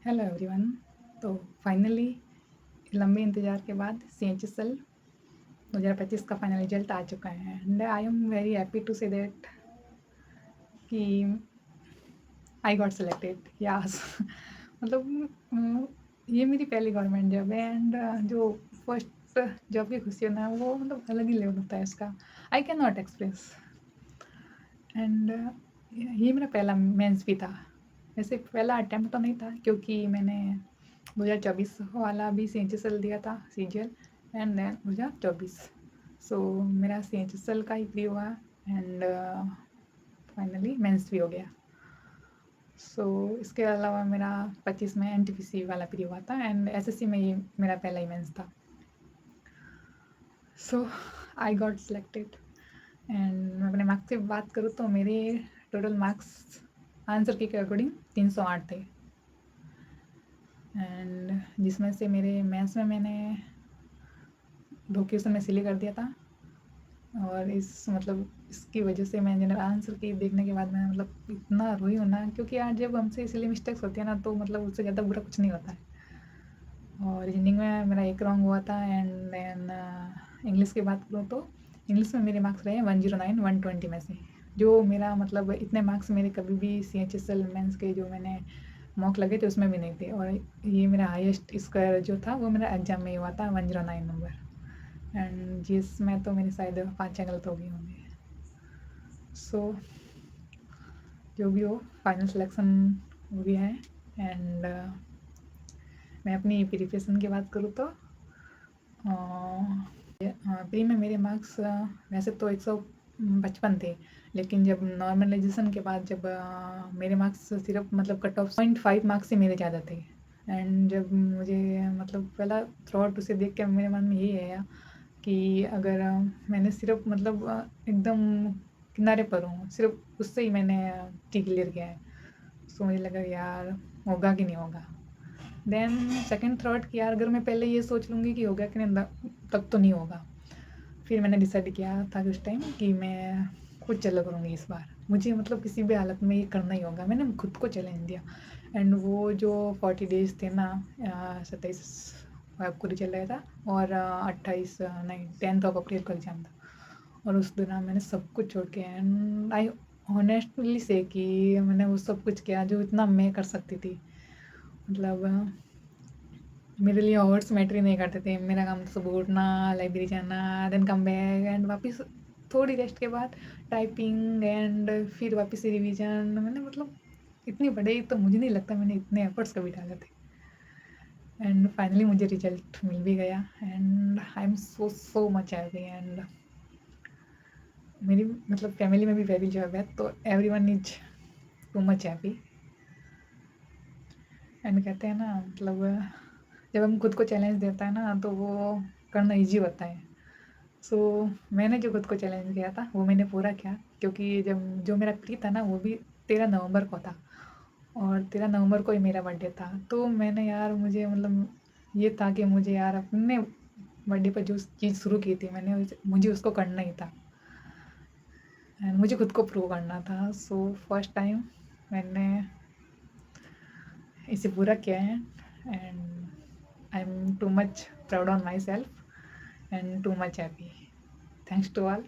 Hello everyone. तो finally लंबे इंतज़ार के बाद CHSL 2025 का फाइनल रिजल्ट आ चुका है and I am very happy to say that कि आई गॉट सेलेक्टेड यास। मतलब ये मेरी पहली गवर्नमेंट जॉब है एंड जो फर्स्ट जॉब की खुशी है ना वो मतलब अलग ही लेवल होता है उसका। I can not express and ये मेरा पहला मेंस भी था। वैसे पहला अटेम्प्ट तो नहीं था क्योंकि मैंने 2024 वाला भी CHSL दिया था CGL एंड देन 2024 सो मेरा CHSL का ही प्री हुआ एंड फाइनली मेंस भी हो गया। सो इसके अलावा मेरा 25 में NTPC वाला प्री हुआ था एंड SSC में ये मेरा पहला ही मेंस था। सो आई गॉट सिलेक्टेड एंड मैं अपने मार्क्स की बात करूँ तो मेरे टोटल मार्क्स आंसर की के अकॉर्डिंग 308 थे एंड जिसमें से मेरे मैथ्स में मैंने 2 क्वेश्चन में सिली कर दिया था और इसकी वजह से मैं जनरल आंसर की देखने के बाद मैं मतलब इतना रोई हूँ ना, क्योंकि यार जब हमसे सिली मिस्टेक्स होती है ना तो मतलब उससे ज़्यादा बुरा कुछ नहीं होता है। और रीजनिंग में मेरा एक रॉन्ग हुआ था एंड देन इंग्लिश की बात करूँ तो इंग्लिश में मेरे मार्क्स रहे 109 120 में से, जो मेरा मतलब इतने मार्क्स मेरे कभी भी CHSL मेंस के जो मैंने मॉक लगे थे उसमें भी नहीं थे। और ये मेरा हाईएस्ट स्कोर जो था वो मेरा एग्ज़ाम में ही हुआ था 109 नंबर एंड जिसमें तो मेरी शायद 5 गलत हो गई होंगी। सो जो भी हो फाइनल सिलेक्शन हो गया है एंड मैं अपनी प्रिपरेशन की बात करूँ तो प्री में मेरे मार्क्स वैसे तो 155 थे, लेकिन जब नॉर्मलाइजेशन के बाद जब मेरे मार्क्स सिर्फ मतलब कट ऑफ 0.5 मार्क्स से मेरे ज़्यादा थे एंड जब मुझे मतलब पहला थॉट उसे देख के मेरे मन में यही आया कि अगर मैंने सिर्फ मतलब एकदम किनारे पर हूँ, सिर्फ उससे ही मैंने प्री क्लियर किया है। सो मुझे लगा यार होगा कि नहीं होगा। देन सेकंड थॉट कि यार अगर मैं पहले ये सोच लूँगी कि होगा कि नहीं तब तो नहीं होगा। फिर मैंने डिसाइड किया था कि उस टाइम कि मैं खुद चला करूँगी इस बार, मुझे मतलब किसी भी हालत में ये करना ही होगा। मैंने खुद को चैलेंज दिया एंड वो जो 40 डेज़ थे ना 27 को रिजल्ट आया था और 28 नहीं 10th ऑफ अप्रैल को एग्ज़ाम था और उस दौरान मैंने सब कुछ छोड़ के एंड आई ऑनेस्टली से कि मैंने वो सब कुछ किया जो इतना मैं कर सकती थी। मतलब मेरे लिए आवर्स मैटर ही नहीं करते थे। मेरा काम था सुबह उठना, लाइब्रेरी जाना, देन कम बैक एंड वापस थोड़ी रेस्ट के बाद टाइपिंग एंड फिर वापस से रिवीजन। मैंने मतलब इतनी बड़ी तो मुझे नहीं लगता मैंने इतने एफर्ट्स कभी डाले थे एंड फाइनली मुझे रिजल्ट मिल भी गया and I am so so much happy and मेरी मतलब फैमिली में भी वेरी जॉब है तो everyone is to much happy and कहते हैं ना मतलब जब हम खुद को चैलेंज देता है ना तो वो करना इजी होता है। सो मैंने जो खुद को चैलेंज किया था वो मैंने पूरा किया, क्योंकि जब जो मेरा प्री था ना वो भी 13 नवंबर को था और 13 नवंबर को ही मेरा बर्थडे था। तो मैंने यार मुझे मतलब ये था कि मुझे यार अपने बर्थडे पर जो चीज़ शुरू की थी मैंने मुझे उसको करना ही था एंड मुझे खुद को प्रूव करना था। सो फर्स्ट टाइम मैंने इसे पूरा किया है and I am too much proud on myself and too much happy. Thanks to all.